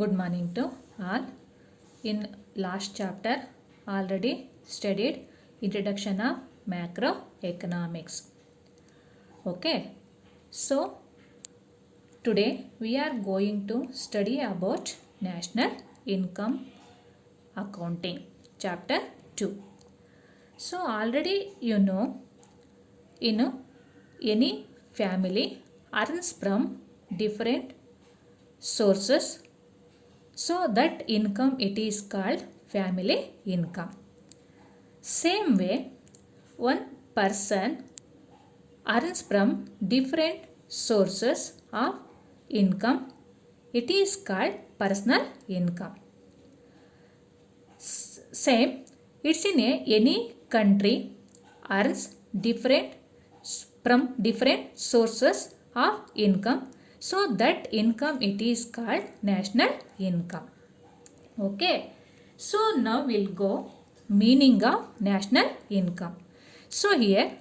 Good morning to all. In last chapter already studied introduction of macroeconomics. Okay. So today we are going to study about national income accounting chapter 2. So already you know in any family earns from different sources, so that income it is called family income. Same way, one person earns from different sources of income, it is called personal income. Same, it's in any country earns different from different sources of income, so that income it is called national income. Okay, so now we'll go meaning of national income. So here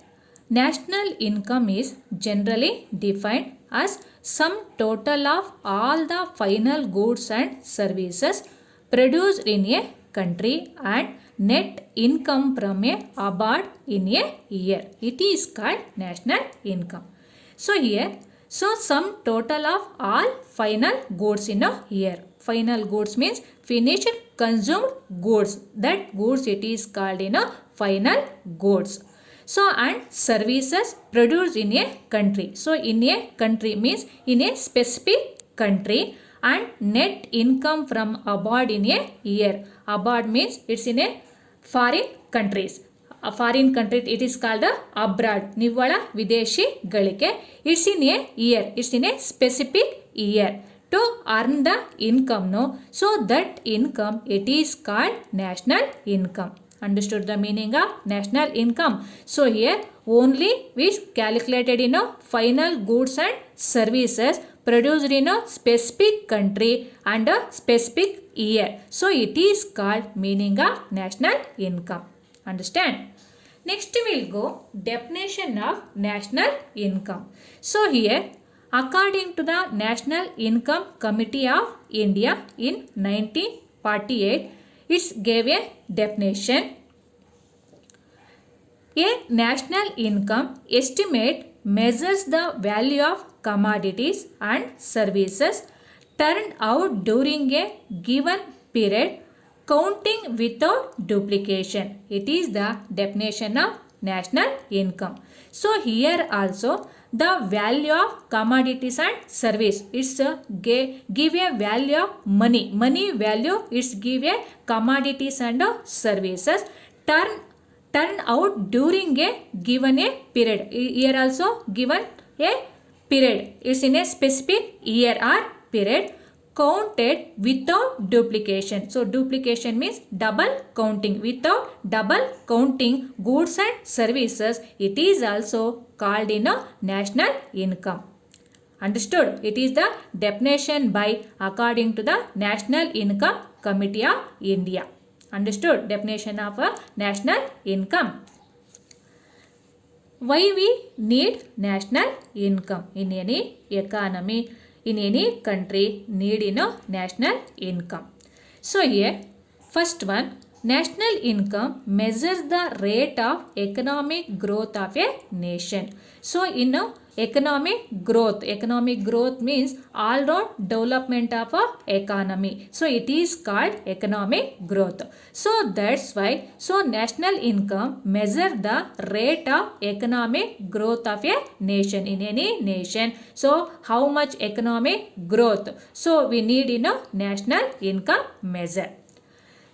national income is generally defined as sum total of all the final goods and services produced in a country and net income from a abroad in a year. It is called national income. So here, so sum total of all final goods in a year. Final goods means finished consumed goods. That goods it is called in a final goods. So and services produced in a country. So in a country means in a specific country and net income from abroad in a year. Abroad means it's in a foreign countries. A foreign country it is called abroad. ನಿವ್ವಳ ವಿದೇಶಿಗಳಿಗೆ. It's in a year. It's in a specific year. To earn the income, no. So that income it is called national income. Understood the meaning of national income? So here only which calculated in a final goods and services produced in a specific country and a specific year. So it is called meaning of national income. Understand? Next we will go definition of national income. So here according to the National Income Committee of India in 1948, it gave a definition. A national income estimate measures the value of commodities and services turned out during a given period, counting without duplication. It is the definition of national income. So here also the value of commodities and service, it's give a value of money. Money value it's give a commodities and services turn out during a given a period. Here also given a period. It's in a specific year or period, counted without duplication. So duplication means double counting. Without double counting goods and services, it is also called in a national income. Understood? It is the definition by according to the National Income Committee of India. Understood? Definition of a national income. Why we need national income in any economy? In any country need in a national income. So here first one, national income measures the rate of economic growth of a nation. So in a economic growth means all round development of a economy. So it is called economic growth. So that's why so national income measure the rate of economic growth of a nation. In any nation, so how much economic growth, so we need in a national income measure.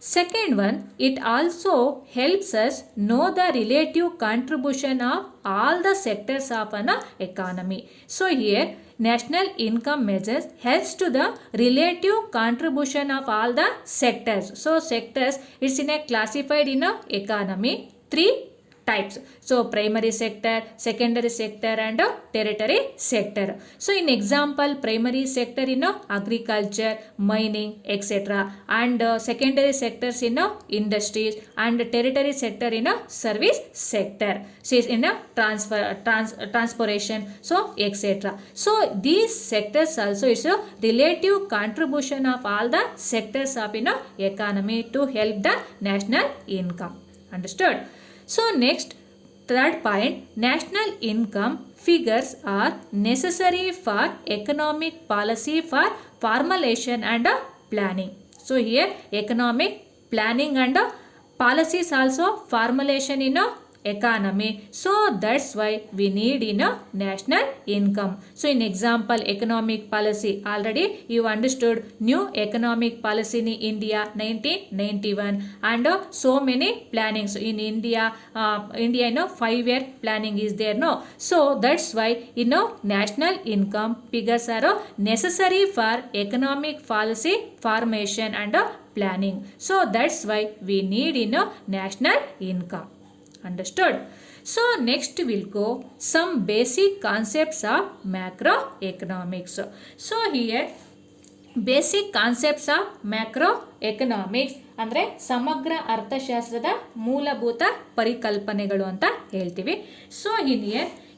Second one, it also helps us know the relative contribution of all the sectors of an economy. So here national income measures helps to the relative contribution of all the sectors. So sectors it's in a classified in a economy 3 types. So primary sector, secondary sector and tertiary sector. So in example, primary sector in agriculture, mining, etc. and secondary sectors in industries and tertiary sector in service sector. So in transportation, so etc. So these sectors also is a relative contribution of all the sectors of economy to help the national income. Understood? So next, third point, national income figures are necessary for economic policy for formulation and planning. So here economic planning and policies also formulation in economy. So that's why we need national income. So in example, economic policy, already you understood new economic policy in India 1991 and so many plannings in India. India 5-year planning is there, no? So that's why national income figures are necessary for economic policy formation and planning. So that's why we need national income. Understood? So next we'll go some basic concepts of macroeconomics. So here basic concepts of macroeconomics ಅಂದರೆ ಸಮಗ್ರ ಅರ್ಥಶಾಸ್ತ್ರದ ಮೂಲಭೂತ ಪರಿಕಲ್ಪನೆಗಳು ಅಂತ ಹೇಳ್ತೀವಿ. So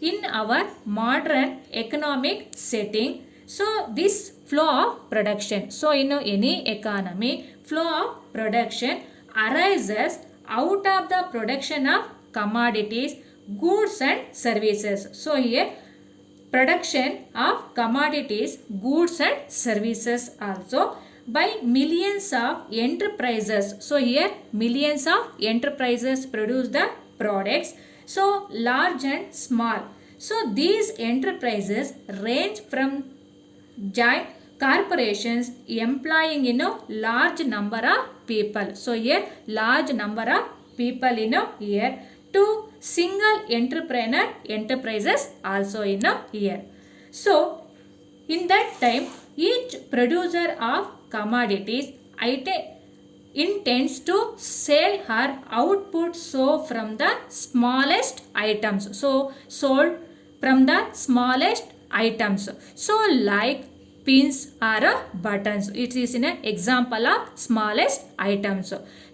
in our modern economic setting, so this flow of production, so in any economy flow of production arises out of the production of commodities, goods and services. So here production of commodities, goods and services also by millions of enterprises. So here millions of enterprises produce the products, so large and small. So these enterprises range from giant corporations employing large number of people. So here large number of people here to single entrepreneur enterprises also here. So in that time each producer of commodities intends to sell her output so from the smallest items, so sold from the smallest items, so like pins or buttons. It is an example of smallest items.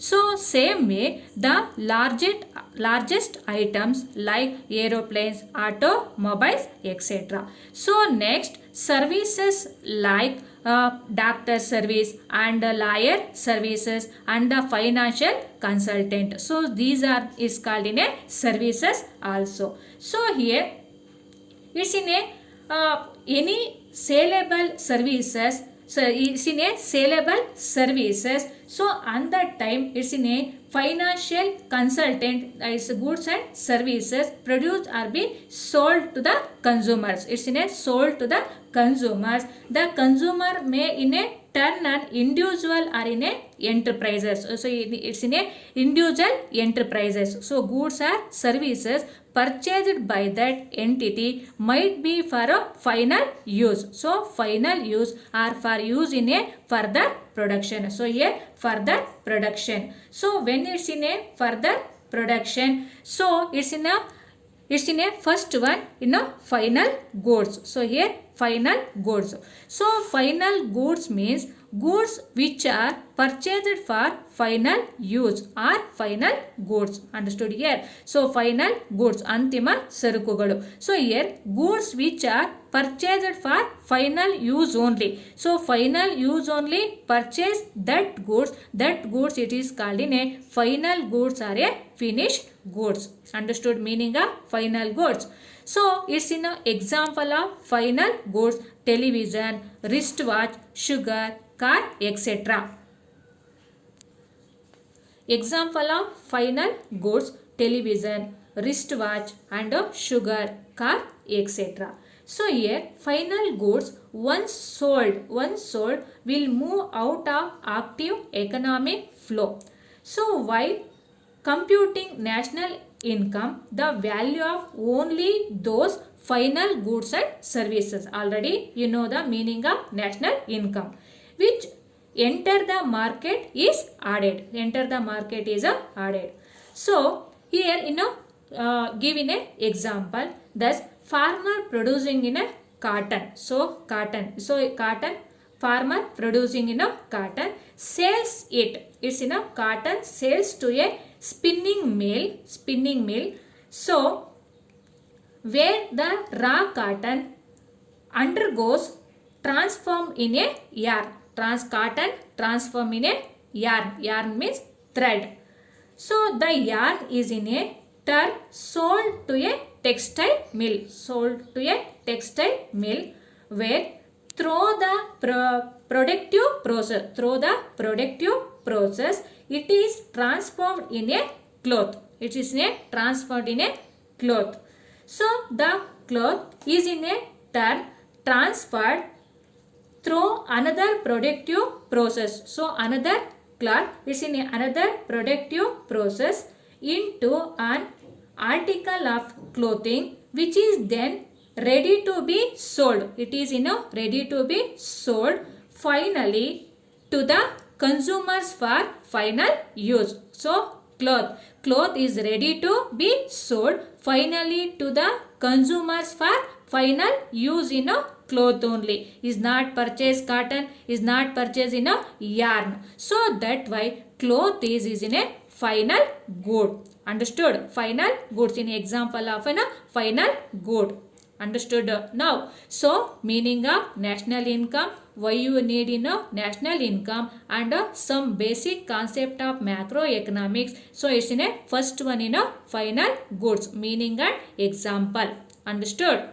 So same way the largest items like aeroplanes, automobiles, etc. So next, services like doctor service and lawyer services and financial consultant. So these are is called in a services also. So here it's in a any saleable services, so it's in a saleable services. So on that time it's in a financial consultant, is goods and services produced or be sold to the consumers. It's in a sold to the consumers. The consumer may in a turn an individual or in a enterprises. So it's in a individual enterprises. So goods or services purchased by that entity might be for a final use. So final use or for use in a further production. So here further production. So when it's in a further production, so it's in a first one final goods. So here final goods. So final goods means goods which are purchased for final use or final goods. Understood here? So final goods antima sarukugalu. So here goods which are purchased for final use only. So final use only purchase that goods it is called in a final goods or a finished goods. Understood meaning of final goods? So it's in an example of final goods: television, wristwatch, sugar, car, etc. Example of final goods: television, wristwatch and sugar, car, etc. So here final goods once sold will move out of active economic flow. So while computing national income, the value of only those final goods and services, already you know the meaning of national income, which enter the market is added. So here give in a example. Thus, farmer producing in a cotton. So cotton. So cotton, farmer producing in a cotton, sells it. It's in a cotton, sells to a spinning mill. Spinning mill. So where the raw cotton undergoes transform in a yarn. Cotton transform in a yarn. Yarn means thread. So the yarn is in a turn sold to a textile mill. Sold to a textile mill where through the productive process it is transformed in a cloth. It is transformed in a cloth. So the cloth is in a turn transferred through another productive process. So another cloth is in another productive process into an article of clothing which is then ready to be sold. It is ready to be sold finally to the consumers for final use. So cloth is ready to be sold finally to the consumers for final use in a cloth only. Is not purchase cotton, is not purchase in a yarn. So that why cloth is in a final good. Understood? Final goods in example of a final good. Understood now? So meaning of national income, why you need national income, and some basic concept of macroeconomics. So it's in a first one final goods, meaning and example. Understood?